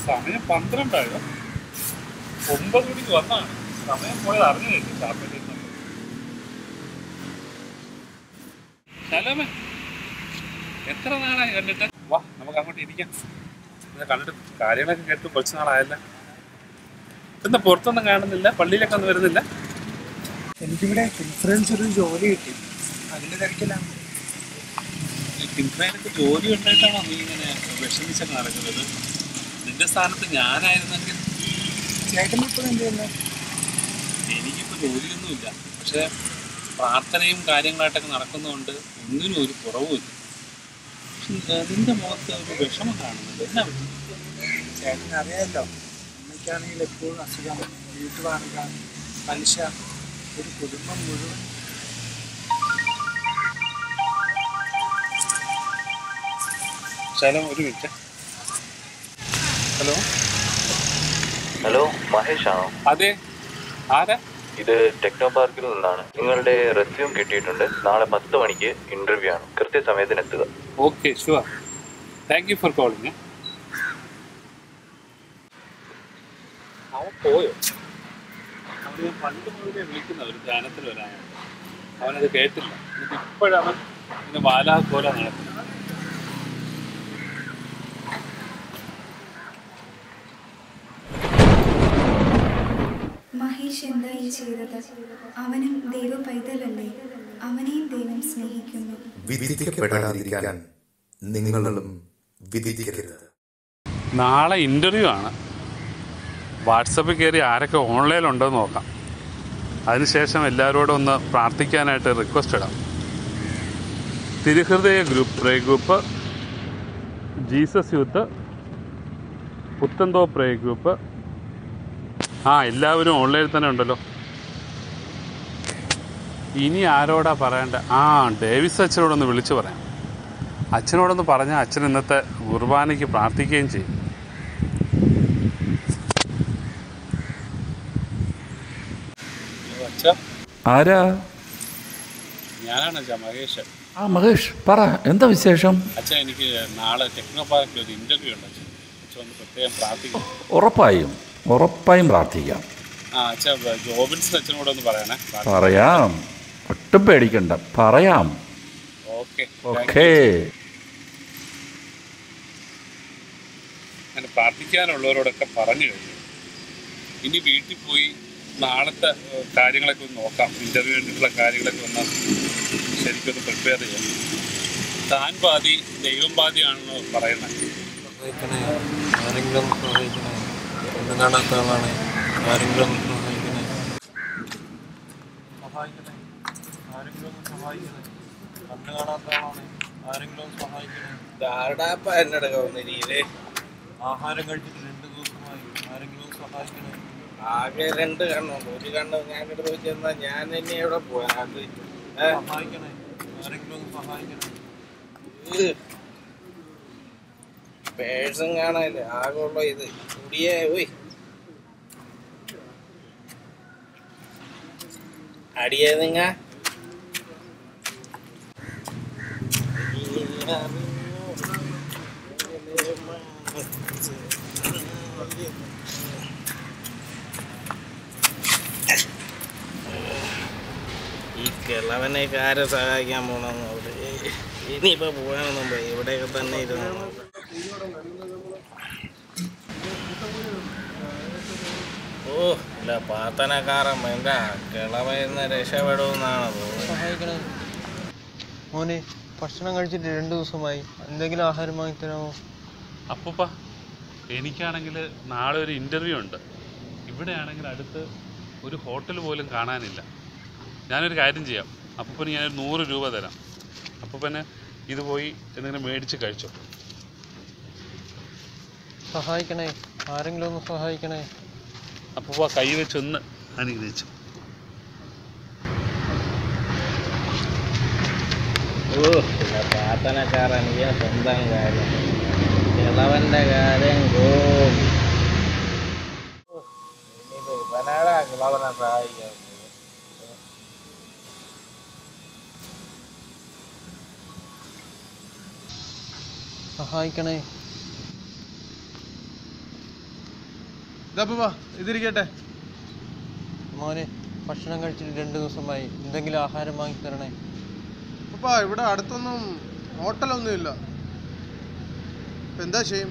സമയം 12 9 മണിക്ക് വന്നാണ്. സമയം പോയത് അറിഞ്ഞില്ല. ചാപ്പേറ്റിൽ ശലോമേ, എത്ര നാളായി കണ്ടിട്ട്? വാ, നമുക്ക് അങ്ങോട്ട് ഇരിക്കാം. കണ്ടിട്ട് കാര്യങ്ങളൊക്കെ കേട്ട് കുറച്ച് നാളായല്ല. എന്താ പുറത്തൊന്നും കാണുന്നില്ല? പള്ളിയിലൊക്കെ ഒന്നും വരുന്നില്ല? എനിക്കിവിടെ ഇൻഷുറൻസ് ഒരു ജോലി കിട്ടി, അതിൻ്റെ തിരക്കിലാണ്. കിൻഫ്രൈനൊക്കെ ജോലി ഉണ്ടായിട്ടാണോ നീ ഇങ്ങനെ വിഷമിച്ചൊക്കെ നടക്കുന്നത്? നിന്റെ സ്ഥാനത്ത് ഞാനായിരുന്നെങ്കിൽ. ചേട്ടൻ ഇപ്പോൾ എന്ത് ചെയ്യുന്നത്? എനിക്കിപ്പോൾ ജോലിയൊന്നുമില്ല, പക്ഷേ പ്രാർത്ഥനയും കാര്യങ്ങളായിട്ടൊക്കെ നടക്കുന്നതുകൊണ്ട് ഒന്നിനും ഒരു കുറവുമില്ല. നിന്റെ മുഖത്ത് ഒരു വിഷമം കാണുന്നുണ്ട്. എന്നാ ചേട്ടൻ അറിയാമല്ലോ, അമ്മയ്ക്കാണെങ്കിൽ എപ്പോഴും അസുഖം, വീട്ടുവാണിക, പലിശ, ഒരു കുടുംബം മുഴുവൻ. ശാലം, ഒരു മിനിറ്റ്. ഹലോ ഹലോ, മഹേഷ് ആണോ? അതെ, ആരാ? ഇത് ടെക്നോ പാർക്കിൽ നിന്നാണ്. നിങ്ങളുടെ റെസ്യൂം കിട്ടിയിട്ടുണ്ട്. നാളെ 10 മണിക്ക് ഇന്റർവ്യൂ ആണ്. കൃത്യസമയത്തിന് എത്തുക. Okay, sure. Thank you for calling. അവൻ പോയോ? അവന് പണ്ട് മുതലേ വിളിക്കുന്ന ഒരു ധ്യാനത്തിൽ വരാനാണ്. അവനത് കേട്ടില്ല. ഇപ്പോഴവൻ ഇന്ന് വാലാഹോല നടക്കുന്നത്. മഹേഷ് എന്തായി ചെയ്തത്? അവനും ദൈവ പൈതലല്ലേ? അവനെയും ദൈവം സ്നേഹിക്കുന്നു. വിധിക്കപ്പെടാതിരിക്കാൻ നിങ്ങളും വിധിക്കരുത്. നാളെ ഇൻ്റർവ്യൂ ആണ്. വാട്സപ്പിൽ കയറി ആരൊക്കെ ഓൺലൈനിലുണ്ടെന്ന് നോക്കാം. അതിനുശേഷം എല്ലാവരോടും ഒന്ന് പ്രാർത്ഥിക്കാനായിട്ട് റിക്വസ്റ്റ് ഇടാം. തിരുഹൃദയ പ്രേ ഗ്രൂപ്പ്, ജീസസ് യൂത്ത്, പുത്തന്തോ പ്രേ ഗ്രൂപ്പ്. എല്ലാവരും ഓൺലൈനിൽ തന്നെ ഉണ്ടല്ലോ. ഇനി ആരോടാ പറയണ്ട? ഡേവിസ് അച്ഛനോടൊന്ന് വിളിച്ചു പറയാം. അച്ഛനോടൊന്ന് പറഞ്ഞാൽ അച്ഛൻ ഇന്നത്തെ കുർബാനയ്ക്ക് പ്രാർത്ഥിക്കുകയും ചെയ്യും. ആരാ? ഞാനാണ് അച്ഛാ, മഹേഷ്. മഹേഷ്, പറ, എന്താ വിശേഷം? അച്ഛാ, എനിക്ക് നാളെ ടെക്നോ പാർക്കിൽ ഒരു ഇൻ്റർവ്യൂ ഉണ്ട് അച്ഛൻ. അച്ഛൻ ഒന്ന് പ്രത്യേകം പ്രാർത്ഥിക്കും. ഉറപ്പായും പ്രാർത്ഥിക്കാം. അച്ഛാ, ജോബിൻസ് അച്ഛനോടൊന്ന് പറയണേ. പറയാം, ഒട്ടും പേടിക്കണ്ട, പറയാം. ഓക്കെ. അങ്ങനെ പ്രാർത്ഥിക്കാനുള്ളവരോടൊക്കെ പറഞ്ഞു കഴിഞ്ഞു. ഇനി വീട്ടിൽ പോയി നാളത്തെ കാര്യങ്ങളൊക്കെ ഒന്ന് നോക്കാം. ഇൻ്റർവ്യൂവിനുള്ള കാര്യങ്ങളൊക്കെ ഒന്ന് ശരിക്കൊന്ന് പ്രിപ്പയർ ചെയ്യാം. താൻ പാതി ദൈവം പാതിയാണെന്ന് പറയുന്നത്. ആരെങ്കിലും സഹായിക്കണേ. ഒന്നും കാണാത്ത ആളാണ്. ആരെങ്കിലും സഹായിക്കണേ. കണ്ണ് കാണാത്ത ആളാണ്. ആരെങ്കിലും സഹായിക്കണേ. ആഹാരം കഴിച്ചിട്ട് 2 ദിവസമായി. ആരെങ്കിലും സഹായിക്കണേ. ആകെ 2 കണ്ണുണ്ട്. ഒരു കണ്ണ് ഞാൻ പോയി ചെന്നാൽ ഞാൻ തന്നെ എവിടെ പോയാ? സഹായിക്കണേ. ആരെങ്കിലും സഹായിക്കണേ. പേഴ്സും കാണാനില്ല. ആകെ ഉള്ള ഇത് കുടിയേ പോയി അടിയേ നിങ്ങ. ഈ കിളവനെയൊക്കെ ആരെ സഹായിക്കാൻ പോണെന്ന് അവിടെ ഇനിയിപ്പോൾ പോകാനൊന്നും പോയി. ഇവിടെയൊക്കെ തന്നെ ഇരുന്നു. ഇല്ല, പാത്തനക്കാരൻ വേണ്ട കിളവന്ന് രക്ഷപ്പെടുമെന്നാണ് തോന്നുന്നത്. മോനെ, ഭക്ഷണം കഴിച്ചിട്ട് 2 ദിവസമായി. എന്തെങ്കിലും ആഹാരം വാങ്ങിത്തരാമോ? അപ്പൂപ്പ, എനിക്കാണെങ്കിൽ നാളെ ഒരു ഇൻ്റർവ്യൂ ഉണ്ട്. ഇവിടെയാണെങ്കിൽ അടുത്ത് ഒരു ഹോട്ടൽ പോലും കാണാനില്ല. ഞാനൊരു കാര്യം ചെയ്യാം, അപ്പൂപ്പന് ഞാനൊരു 100 രൂപ തരാം. അപ്പൂപ്പന് ഇത് പോയി എന്തെങ്കിലും മേടിച്ച് കഴിച്ചോ. സഹായിക്കണേ, ആരെങ്കിലും ഒന്ന് സഹായിക്കണേ. അപ്പൂപ്പ കൈ വെച്ചൊന്ന് അനുഗ്രഹിച്ചു. പ്രാർത്ഥനക്കാരൻ സ്വന്തം കാര്യം, കിളവന്റെ കാര്യം ഗോപി. ഇവനാടാ കിളവനെ സഹായിക്കാൻ. സഹായിക്കണേ. ഇതിരിക്കട്ടെ. മോനെ ഭക്ഷണം കഴിച്ചിട്ട് 2 ദിവസമായി, എന്തെങ്കിലും ആഹാരം വാങ്ങി തരണേ. അപ്പാ ഇവിടെ അടുത്തൊന്നും ഹോട്ടലൊന്നും ഇല്ല. എന്താ ചെയ്യും?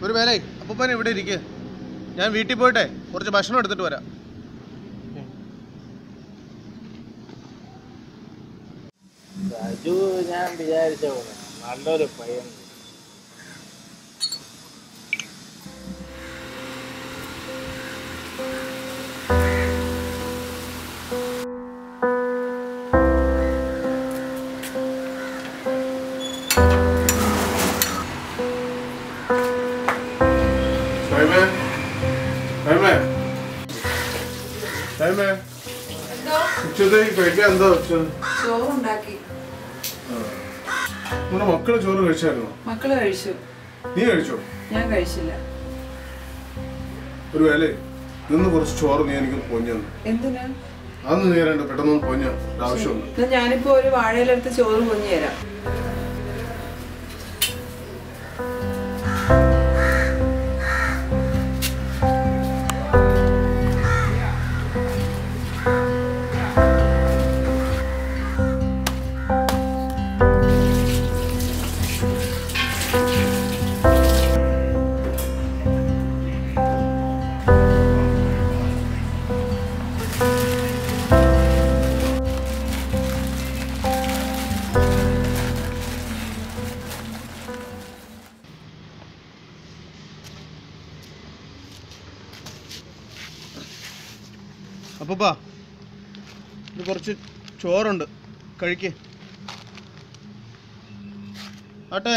ഒരു വേലേ അപ്പൂപ്പനെ ഇവിടെ ഇരിക്കുക, ഞാൻ വീട്ടിൽ പോയിട്ടെ കുറച്ച് ഭക്ഷണം എടുത്തിട്ട് വരാം. സജു ഞാൻ വിചാരിച്ച പോലെ നല്ലൊരു പയ്യൻ. മക്കള് ചോറ് കഴിച്ചായിരുന്നോ? മക്കള് കഴിച്ചു. നീ കഴിച്ചോ? ഞാൻ കഴിച്ചില്ല. ഒരു വേലേ ഇന്ന് കുറച്ച് ചോറ് നീ എനിക്ക് പൊഞ്ഞന്നു. എന്തിനാ? അതൊന്നും നീ രണ്ട് പെട്ടെന്ന് പൊഞ്ഞ ആവശ്യമുണ്ട്. ഞാനിപ്പോ ഒരു വാഴയിലെടുത്ത് ചോറ് പൊഞ്ഞു തരാം. അപ്പൂപ്പാ ഇത് കുറച്ച് ചോറുണ്ട്, കഴിക്കേ. ആട്ടെ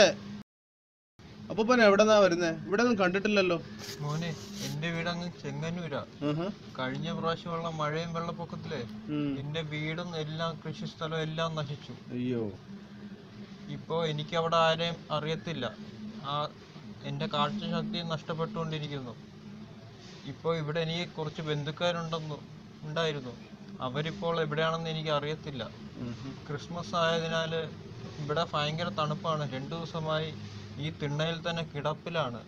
അപ്പൂപ്പനെ എവിടെന്നാ വരുന്നേ? ഇവിടെ ഒന്നും കണ്ടിട്ടില്ലല്ലോ. മോനെ എന്റെ വീടങ്ങ് ചെങ്ങന്നൂരാ. കഴിഞ്ഞ പ്രാവശ്യമുള്ള മഴയും വെള്ളപ്പൊക്കത്തിലെ എന്റെ വീടും എല്ലാം കൃഷിസ്ഥലവും എല്ലാം നശിച്ചു. അയ്യോ. ഇപ്പോ എനിക്ക് അവിടെ ആരെയും അറിയത്തില്ല. എന്റെ കാഴ്ചശക്തി നഷ്ടപ്പെട്ടുകൊണ്ടിരിക്കുന്നു. ഇപ്പോൾ ഇവിടെ എനിക്ക് കുറച്ച് ബന്ധുക്കാരുണ്ടായിരുന്നു. അവരിപ്പോൾ എവിടെയാണെന്ന് എനിക്ക് അറിയത്തില്ല. ക്രിസ്മസ് ആയതിനാൽ ഇവിടെ ഭയങ്കര തണുപ്പാണ്. 2 ദിവസമായി ഈ തിണ്ണയിൽ തന്നെ കിടപ്പിലാണ്.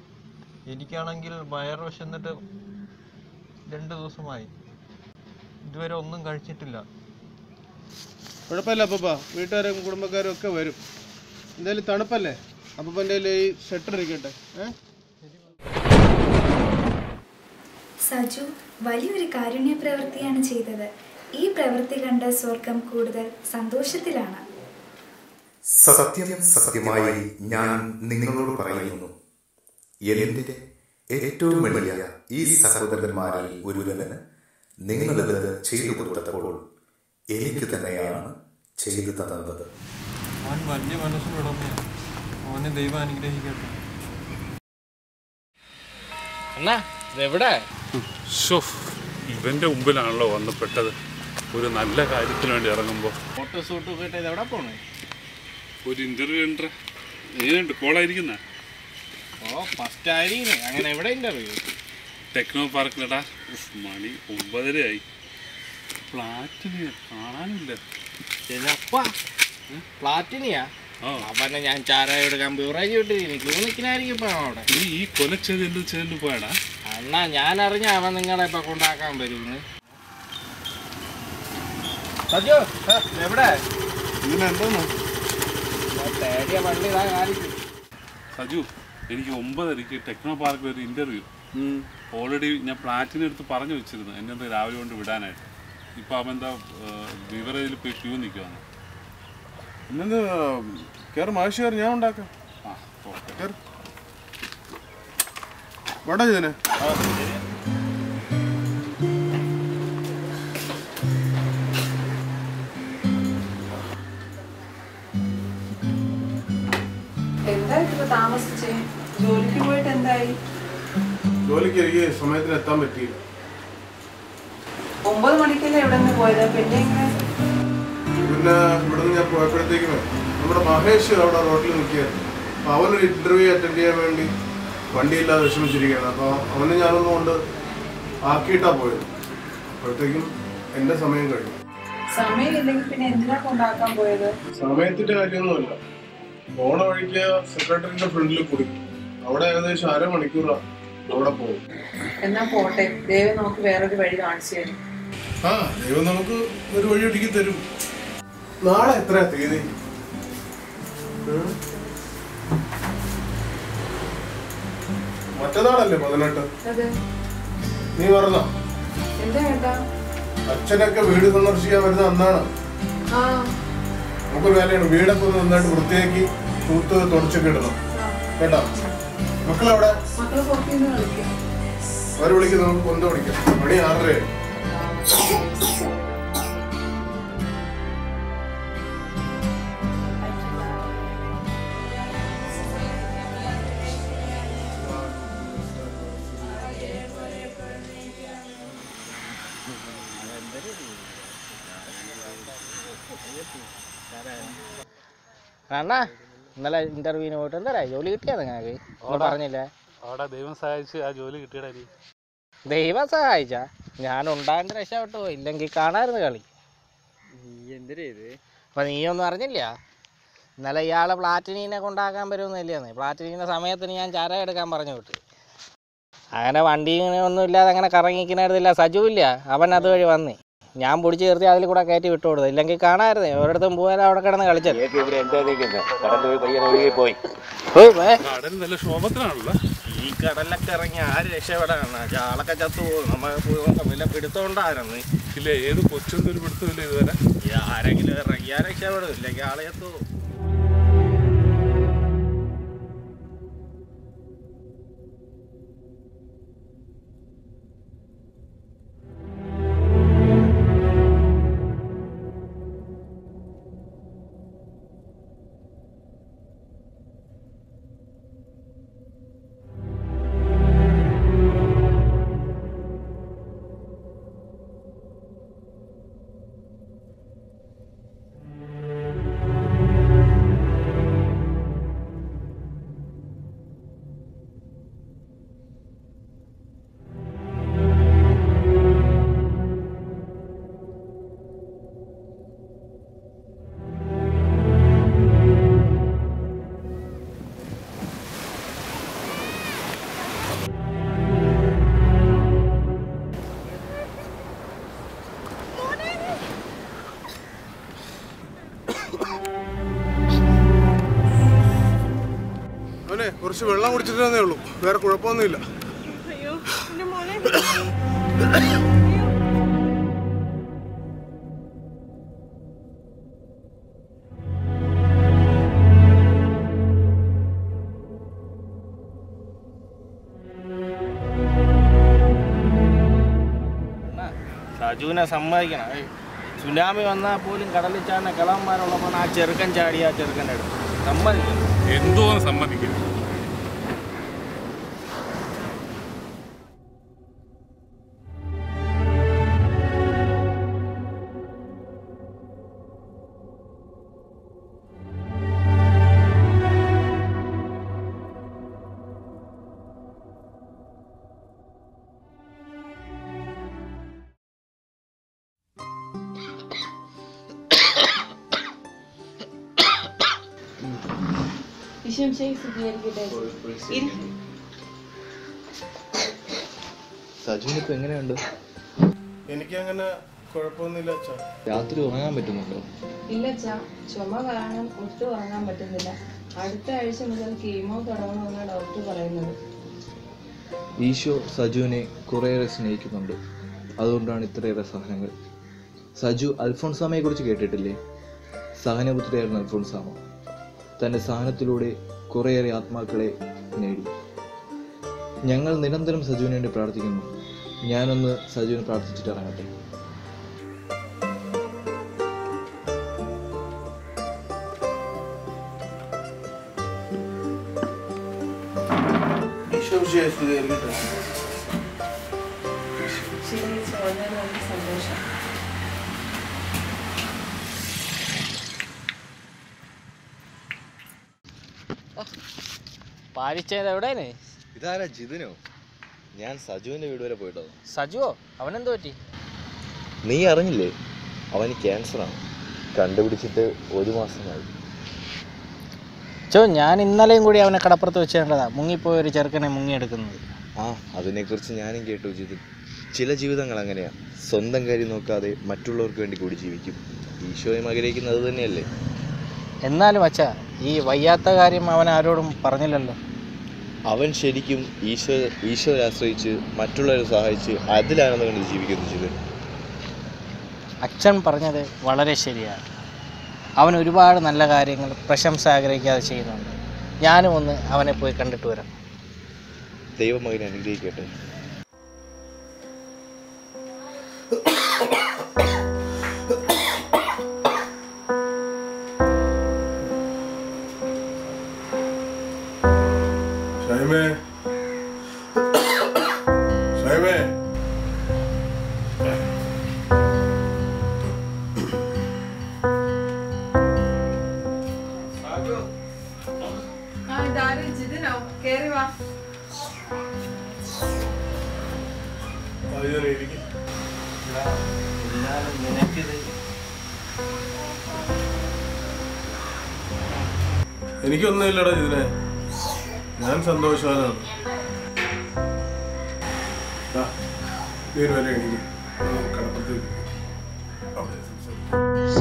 എനിക്കാണെങ്കിൽ വയറ് വിശന്നിട്ട് 2 ദിവസമായി ഇതുവരെ ഒന്നും കഴിച്ചിട്ടില്ല. കുഴപ്പമില്ല അപ്പൂപ്പ, വീട്ടുകാരും കുടുംബക്കാരും ഒക്കെ വരും. എന്തായാലും തണുപ്പല്ലേ, അപ്പൂപ്പൻ്റെ ഈ സ്വെറ്റർ ഇരിക്കട്ടെ. സജു വലിയൊരു കാരുണ്യ പ്രവൃത്തിയാണ് ചെയ്തത്. ഈ പ്രവൃത്തി കണ്ട സ്വർഗം കൂടുതൽ സന്തോഷത്തിലാണ്. സത്യം സത്യമായി ഞാൻ നിങ്ങളോട് പറയുന്നു, എന്റെ ഏറ്റവും വലിയ ഈ സഹോദരന്മാരിൽ ഒരുവന് നിങ്ങളിത് ചെയ്തു കൊടുത്തപ്പോൾ എനിക്ക് തന്നെയാണ് ചെയ്തു തന്നത്. അവൻ വലിയ മനസ്സിലുടമയാണ്. അവനെ ദൈവം അനുഗ്രഹിക്കട്ടെ. അണ്ണാ ഇതെവിടെ? ഇവന്റെ മുമ്പിലാണല്ലോ വന്ന് പെട്ടത്. ഒരു നല്ല കാര്യത്തിന് വേണ്ടി ഇറങ്ങുമ്പോൾ ഫോട്ടോ ഷൂട്ട് പോയിട്ട് ഇതെവിടെ പോണേ? ഒരു ഇന്റർവ്യൂ ഉണ്ട്. എങ്ങനെയുണ്ട്? കോളായിരിക്കുന്ന? ഓ ഫസ്റ്റ് ആയിരിക്കും. അങ്ങനെ എവിടെ ഇന്റർവ്യൂ? ടെക്നോ പാർക്കിലടാ. മണി 9:30 ഫ്ലാറ്റിന് കാണാനില്ല. പ്ലാറ്റിനിയാ? അവനെ ഞാൻ ചാരായ എടുക്കാൻ ബിവറേജ് വിട്ടിരിക്കുന്നു. ക്ലിനിക്കിനായിരിക്കും ഇപ്പൊ അവിടെ. നീ ഈ കൊലച്ചത് ചെയ്തിട്ട് പോയടാ? അണ്ണാ ഞാൻ അറിഞ്ഞ അവൻ നിങ്ങളെ ഇപ്പൊ കൊണ്ടാക്കാൻ വരുന്നു. സജു എവിടെ? എന്തോന്നു തേടിയ പള്ളി ഇതാ കാണിക്കും. സജു എനിക്ക് 9:30 ടെക്നോ പാർക്കിൽ ഒരു ഇന്റർവ്യൂ. ഓൾറെഡി ഞാൻ പ്ലാറ്റിന് എടുത്ത് പറഞ്ഞു വെച്ചിരുന്നു എന്നെ രാവിലെ കൊണ്ട് വിടാനായിട്ട്. ഇപ്പൊ അവൻ എന്താ ബിവറേജിൽ പോയി ക്യൂ നിൽക്കുവാണ്. ഇന്ന് കയറും ആവശ്യം ഞാൻ ഉണ്ടാക്കാം. വേണ്ട ഇതിനെ എന്താ താമസിച്ചേ? ജോലിക്ക് പോയിട്ട് എന്തായി? ജോലിക്ക് എനിക്ക് സമയത്തിന് എത്താൻ പറ്റിയില്ല. 9 മണിക്കല്ലേ ഇവിടെ നിന്ന് പോയത്? പിന്നെ പിന്നെ ഇവിടുന്ന് ഞാൻ പോയപ്പോഴത്തേക്കും നമ്മുടെ മഹേഷ് അവിടെ റോഡിൽ നിൽക്കുകയായിരുന്നു. അപ്പോൾ അവനൊരു ഇന്റർവ്യൂ അറ്റൻഡ് ചെയ്യാൻ വേണ്ടി വണ്ടിയില്ലാതെ വിഷമിച്ചിരിക്കുകയാണ്. അപ്പോൾ അവനെ ഞാനൊന്നും കൊണ്ട് ആക്കിയിട്ടാണ് പോയത്. അപ്പോഴത്തേക്കും എൻ്റെ സമയം കഴിഞ്ഞു. സമയമില്ലെങ്കിൽ പിന്നെ എന്തിനാ കൊണ്ടാക്കാൻ പോയത്? സമയത്തിന്റെ കാര്യമൊന്നുമല്ല, പോണ വഴിക്ക് സെക്രട്ടറിന്റെ ഫ്രണ്ടിൽ കുടുങ്ങി. അവിടെ ഏകദേശം 1/2 മണിക്കൂറാണ് അവിടെ പോകും. എന്നാ പോട്ടെ, ദൈവം നമുക്ക് വേറൊരു വഴി കാണിച്ചു തരും. ആ, ദൈവം നമുക്ക് ഒരു വഴി ഒടുക്കി തരും. നാളെ എത്രയാ തീയതി? മറ്റന്നാളല്ലേ 18? അതെ. നീ പറഞ്ഞോ? എന്താ ഏട്ടാ? അച്ഛനൊക്കെ വീട് സന്ദർശിക്കാൻ വരുന്ന അന്നാണ്. നമുക്കൊരു വേലയാണ്, വീടൊക്കെ ഒന്ന് നന്നായിട്ട് വൃത്തിയാക്കി തൂത്ത് തുടച്ചൊക്കെ ഇടണം കേട്ടോ. മക്കളവിടെ മക്കള് പുറത്തുനിന്ന് കളിക്കും. അവര് വിളിക്കും, നമുക്ക് കൊന്ത വിളിക്കാം. മണി 6:30. അണ്ണാ ഇന്നലെ ഇന്റർവ്യൂവിന് പോയിട്ട് എന്താ ജോലി കിട്ടിയാ നിങ്ങൾക്ക്? പറഞ്ഞില്ലേ? അവിടെ ദൈവം സഹായിച്ച് ആ ജോലി കിട്ടിയടാ. നീ ദൈവം സഹായിച്ചാ? ഞാൻ ഉണ്ടാകുന്ന രക്ഷപ്പെട്ടു പോയി, ഇല്ലെങ്കിൽ കാണാമായിരുന്നു കളി. അപ്പൊ നീയൊന്നും അറിഞ്ഞില്ല? ഇന്നലെ ഇയാളെ പ്ലാറ്റിനീനെ കൊണ്ടാക്കാൻ വരുമെന്നില്ലെന്ന്. പ്ലാറ്റിനീനെ സമയത്തിന് ഞാൻ ചാര എടുക്കാൻ പറഞ്ഞു വിട്ടു. അങ്ങനെ വണ്ടി ഇങ്ങനെ ഒന്നും ഇല്ലാതെ അങ്ങനെ കറങ്ങിക്കുന്നില്ല. സജു ഇല്ല, അവൻ അതുവഴി വന്നേ. ഞാൻ പിടിച്ച് ചേർത്തി അതിൽ കൂടെ കയറ്റി വിട്ടു കൊടുത്തു, ഇല്ലെങ്കിൽ കാണാമായിരുന്നേ. ഒരിടത്തും പോയാലും അവിടെ കിടന്ന് കളിച്ചത്. ഈ കടലിലൊക്കെ ഇറങ്ങി ആര് രക്ഷപ്പെടാനാണ്? ചാളൊക്കെ ചത്തുപോകും. നമ്മൾ വല്ല പിടുത്തോണ്ടായിരുന്നു. ഇല്ല, ഏത് കൊച്ചൊന്നും ഒരു പിടുത്തമില്ല ഇതുവരെ. ആരെങ്കിലും ഇറങ്ങിയാ രക്ഷപ്പെടും, ഇല്ലെങ്കിൽ ആളെ ചത്തുപോകും. കുറച്ച് വെള്ളം കുടിച്ചിട്ടേ ഉള്ളൂ, വേറെ കുഴപ്പമൊന്നുമില്ല. സജുവിനെ സമ്മതിക്കണം. സുനാമി വന്നാൽ പോലും കടലിൽ ചാടുന്ന കിളവന്മാരുള്ളപ്പോൾ ആ ചെറുക്കൻ ചാടി ആ ചെറുക്കൻ്റെ അടുത്ത് സമ്മതിക്കണം. എന്തോ സമ്മതിക്കും. സജുവിനിപ്പോ എങ്ങനെയുണ്ട്? എനിക്കങ്ങനെ കുഴപ്പമൊന്നുമില്ല അച്ഛാ. രാത്രി ഉറങ്ങാൻ പറ്റുന്നുണ്ടോ? ഇല്ല അച്ഛാ, ചുമ കാരണം ഒട്ടും ഉറങ്ങാൻ പറ്റുന്നില്ല. അടുത്ത ആഴ്ച മുതൽ കീമോ തുടങ്ങണമെന്നാണ് ഡോക്ടർ പറയുന്നത്. ഈശോ സജുവിനെ കുറേയേറെ സ്നേഹിക്കുന്നുണ്ട്, അതുകൊണ്ടാണ് ഇത്രയേറെ സഹനങ്ങൾ. സജു അൽഫോൺസാമയെ കുറിച്ച് കേട്ടിട്ടില്ലേ? സഹനപുത്രിയായിരുന്നു അൽഫോൺസാമ. തൻ്റെ സഹനത്തിലൂടെ കുറേയേറെ ആത്മാക്കളെ നേടി. ഞങ്ങൾ നിരന്തരം സജുവിന് വേണ്ടി പ്രാർത്ഥിക്കുന്നു. ഞാനൊന്ന് സജുവിനെ പ്രാർത്ഥിച്ചിട്ട് ഇറങ്ങട്ടെ. സന്തോഷം. പാരിച്ചത് എവിടെയാണ്? ഇതാരാ? ജിതിനോ? ഞാൻ സജുവിൻ്റെ വീട് വരെ പോയിട്ടോ. സജുവോ? അവനെന്ത് പറ്റി? നീ അറിഞ്ഞില്ലേ? അവന് ക്യാൻസറാണ്. കണ്ടുപിടിച്ചിട്ട് 1 മാസമായി. അച്ഛോ, ഞാൻ ഇന്നലെയും കൂടി അവനെ കടപ്പുറത്ത് വെച്ച് കണ്ടതാ മുങ്ങിപ്പോയ ഒരു ചെറുക്കനെ മുങ്ങിയെടുക്കുന്നത്. ആ, അതിനെക്കുറിച്ച് ഞാനും കേട്ടു ജിതിൻ. ചില ജീവിതങ്ങൾ അങ്ങനെയാണ്, സ്വന്തം കാര്യം നോക്കാതെ മറ്റുള്ളവർക്ക് വേണ്ടി കൂടി ജീവിക്കും. ഈശോയും ആഗ്രഹിക്കുന്നത് തന്നെയല്ലേ. എന്നാലും അച്ഛാ, ഈ വയ്യാത്ത കാര്യം അവൻ ആരോടും പറഞ്ഞില്ലല്ലോ. അവൻ ശരിക്കും ഈശോയെ ആശ്രയിച്ച് മറ്റുള്ളവരെ സഹായിച്ച് അതിലാണെന്ന് കണ്ട് ജീവിക്കുന്നു ജിതിൻ. അച്ഛൻ പറഞ്ഞത് വളരെ ശരിയാണ്. അവൻ ഒരുപാട് നല്ല കാര്യങ്ങൾ പ്രശംസ ആഗ്രഹിക്കാതെ ചെയ്യുന്നുണ്ട്. ഞാനും ഒന്ന് അവനെ പോയി കണ്ടിട്ട് വരാം. ദൈവമകനെ അനുഗ്രഹിക്കട്ടെ. എനിക്കൊന്നുമില്ലടാ ഇതിനെ, ഞാൻ സന്തോഷവാനാണ്.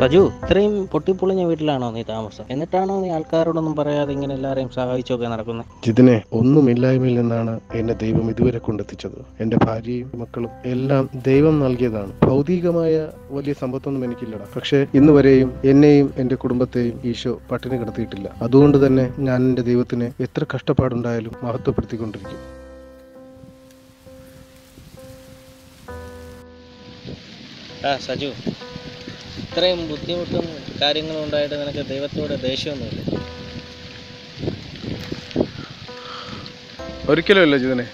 സജു, ഇത്രയും പൊട്ടിപ്പൊളിഞ്ഞ വീട്ടിലാണോ നീ താമസം? എന്നിട്ടാണോ നീ ആൾക്കാരോടൊന്നും പറയാതെ ഇങ്ങനെ എല്ലാവരെയും സഹായിച്ചൊക്കെ നടക്കുന്നത്? ജിതിനെ, ഒന്നുമില്ലായ്മയിൽ നിന്നാണ് എന്നെ ദൈവം ഇതുവരെ കൊണ്ടെത്തിച്ചത്. എൻ്റെ ഭാര്യയും മക്കളും എല്ലാം ദൈവം നൽകിയതാണ്. ഭൗതികമായ വലിയ സമ്പത്തൊന്നും എനിക്കില്ലടാ. പക്ഷേ ഇന്ന് വരെയും എന്നെയും എൻ്റെ കുടുംബത്തെയും ഈശോ പട്ടിണി കിടത്തിയിട്ടില്ല. അതുകൊണ്ട് തന്നെ ഞാൻ എൻ്റെ ദൈവത്തിനെ എത്ര കഷ്ടപ്പാടുണ്ടായാലും മഹത്വപ്പെടുത്തിക്കൊണ്ടിരിക്കും. സജു, ഇത്രയും ബുദ്ധിമുട്ടും കാര്യങ്ങളും ഉണ്ടായിട്ട് നിനക്ക് ദൈവത്തോട് ദേഷ്യമൊന്നുമില്ല? ഒരിക്കലും ഇല്ല ജിതിനെ.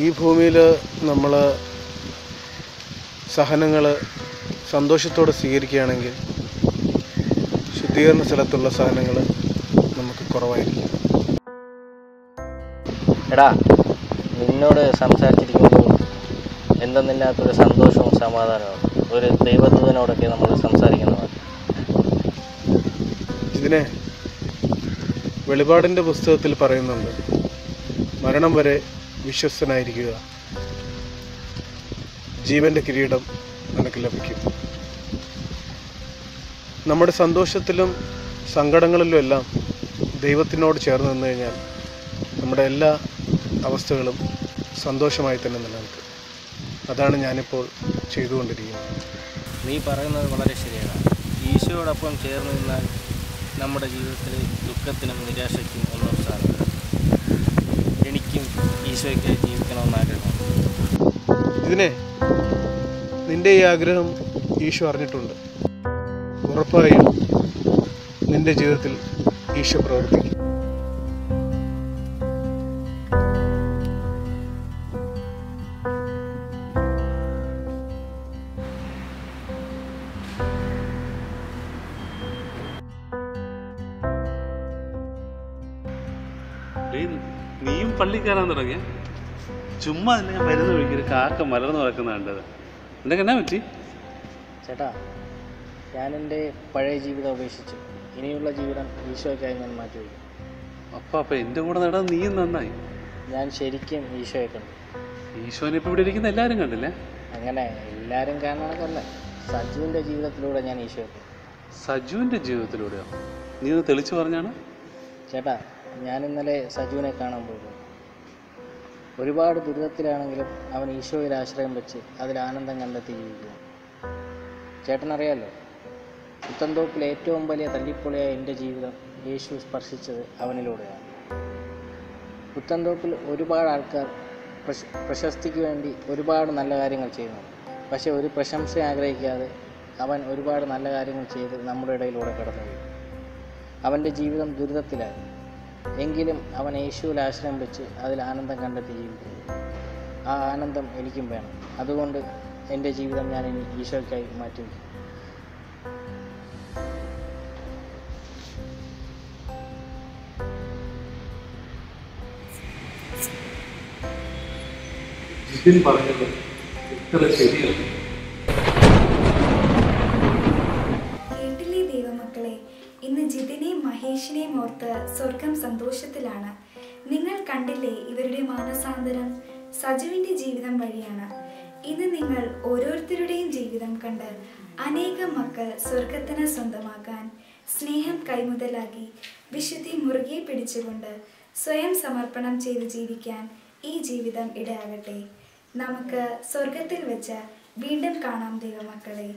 ഈ ഭൂമിയിൽ നമ്മൾ സഹനങ്ങൾ സന്തോഷത്തോടെ സ്വീകരിക്കുകയാണെങ്കിൽ ശുദ്ധീകരണ സ്ഥലത്തുള്ള സഹനങ്ങൾ നമുക്ക് കുറവായിരിക്കും. എടാ, നിന്നോട് സംസാരിച്ചിരിക്കുമ്പോൾ എന്തെന്നില്ലാത്തൊരു സന്തോഷവും സമാധാനവും ഒരു ദൈവദൂതനോടൊക്കെ നമ്മൾ സംസാരിക്കുന്നതാണ്. ഇതിനെ വെളിപാടിൻ്റെ പുസ്തകത്തിൽ പറയുന്നുണ്ട്, മരണം വരെ വിശ്വസ്തനായിരിക്കുക, ജീവൻ്റെ കിരീടം നിനക്ക് ലഭിക്കും. നമ്മുടെ സന്തോഷത്തിലും സങ്കടങ്ങളിലും എല്ലാം ദൈവത്തിനോട് ചേർന്ന് നിന്ന് കഴിഞ്ഞാൽ നമ്മുടെ എല്ലാ അവസ്ഥകളും സന്തോഷമായി തന്നെ നിലനിൽക്കും. അതാണ് ഞാനിപ്പോൾ ചെയ്തുകൊണ്ടിരിക്കുന്നത്. നീ പറയുന്നത് വളരെ ശരിയാണ്. ഈശോയോടൊപ്പം ചേർന്ന് നിന്നാൽ നമ്മുടെ ജീവിതത്തിൽ ദുഃഖത്തിനും നിരാശയ്ക്കും ഒന്നും സാധിക്കില്ല. എനിക്കും ഈശോയ്ക്കായി ജീവിക്കണമെന്ന് ആഗ്രഹമാണ്. ഇതിനെ നിൻ്റെ ഈ ആഗ്രഹം ഈശോ അറിഞ്ഞിട്ടുണ്ട്. ഉറപ്പായും നിൻ്റെ ജീവിതത്തിൽ ഈശോ പ്രവർത്തിക്കും. നീയും പള്ളി കയറാൻ തുടങ്ങിയ? ചുമ്മാ തന്നെ ഞാൻ വരുന്ന വഴിക്ക് ഒരു കാക്ക മലർന്നു നടക്കുന്ന കണ്ടത്. എന്തൊക്കെ എന്നാ പറ്റി? ചേട്ടാ, ഞാൻ എൻ്റെ പഴയ ജീവിതം ഉപേക്ഷിച്ചു. ഇനിയുള്ള ജീവിതം ഈശോയ്ക്കായി ഞാൻ മാറ്റിവെക്കും. അപ്പം എൻ്റെ കൂടെ നടാൻ നീയും നന്നായി. ഞാൻ ശരിക്കും ഈശോയെ കണ്ടു. ഈശോനെ ഇപ്പോൾ ഇവിടെ ഇരിക്കുന്ന എല്ലാവരും കണ്ടില്ലേ? അങ്ങനെ എല്ലാവരും കാണണമെന്നല്ല, സജുവിൻ്റെ ജീവിതത്തിലൂടെ ഞാൻ ഈശോയെ കണ്ടു. സജുവിൻ്റെ ജീവിതത്തിലൂടെയോ? നീ ഒന്ന് തെളിച്ചു പറഞ്ഞാണ്. ചേട്ടാ, ഞാൻ ഇന്നലെ സജുവിനെ കാണാൻ പോയിരുന്നു. ഒരുപാട് ദുരിതത്തിലാണെങ്കിലും അവൻ ഈശോയിൽ ആശ്രയം വെച്ച് അതിൽ ആനന്ദം കണ്ടെത്തി ജീവിക്കുക. ചേട്ടനറിയാലോ, പുത്തൻതോപ്പിൽ ഏറ്റവും വലിയ തല്ലിപ്പൊളിയായ എൻ്റെ ജീവിതം യേശു സ്പർശിച്ചത് അവനിലൂടെയാണ്. പുത്തൻതോപ്പിൽ ഒരുപാട് ആൾക്കാർ പ്രശസ്തിക്ക് വേണ്ടി ഒരുപാട് നല്ല കാര്യങ്ങൾ ചെയ്യുന്നുണ്ട്. പക്ഷേ ഒരു പ്രശംസ ആഗ്രഹിക്കാതെ അവൻ ഒരുപാട് നല്ല കാര്യങ്ങൾ ചെയ്ത് നമ്മുടെ ഇടയിലൂടെ കടന്നുപോയി. അവൻ്റെ ജീവിതം ദുരിതത്തിലായി. എങ്കിലും അവൻ യേശുവിൽ ആശ്രയം വെച്ച് അതിൽ ആനന്ദം കണ്ടെത്തി ജീവിക്കുന്നു. ആ ആനന്ദം എനിക്കും വേണം. അതുകൊണ്ട് എൻ്റെ ജീവിതം ഞാൻ ഇനി ഈശോയ്ക്കായി മാറ്റിവെക്കും. പറഞ്ഞത് ഇത്ര ശരിയാണ്. കേട്ടില്ലേ ദൈവമക്കളെ, ഇന്ന് ജിതിനെയും മഹേഷിനെയും ഓർത്ത് സ്വർഗം സന്തോഷത്തിലാണ്. നിങ്ങൾ കണ്ടില്ലേ ഇവരുടെ മാനസാന്തരം സജുവിൻ്റെ ജീവിതം വഴിയാണ്. ഇന്ന് നിങ്ങൾ ഓരോരുത്തരുടെയും ജീവിതം കണ്ട് അനേകം മക്കൾ സ്വർഗത്തിന് സ്വന്തമാക്കാൻ സ്നേഹം കൈമുതലാക്കി വിശുദ്ധി മുറുകെ പിടിച്ചുകൊണ്ട് സ്വയം സമർപ്പണം ചെയ്ത് ജീവിക്കാൻ ഈ ജീവിതം ഇടയാകട്ടെ. നമുക്ക് സ്വർഗത്തിൽ വെച്ച് വീണ്ടും കാണാം ദൈവമക്കളെ.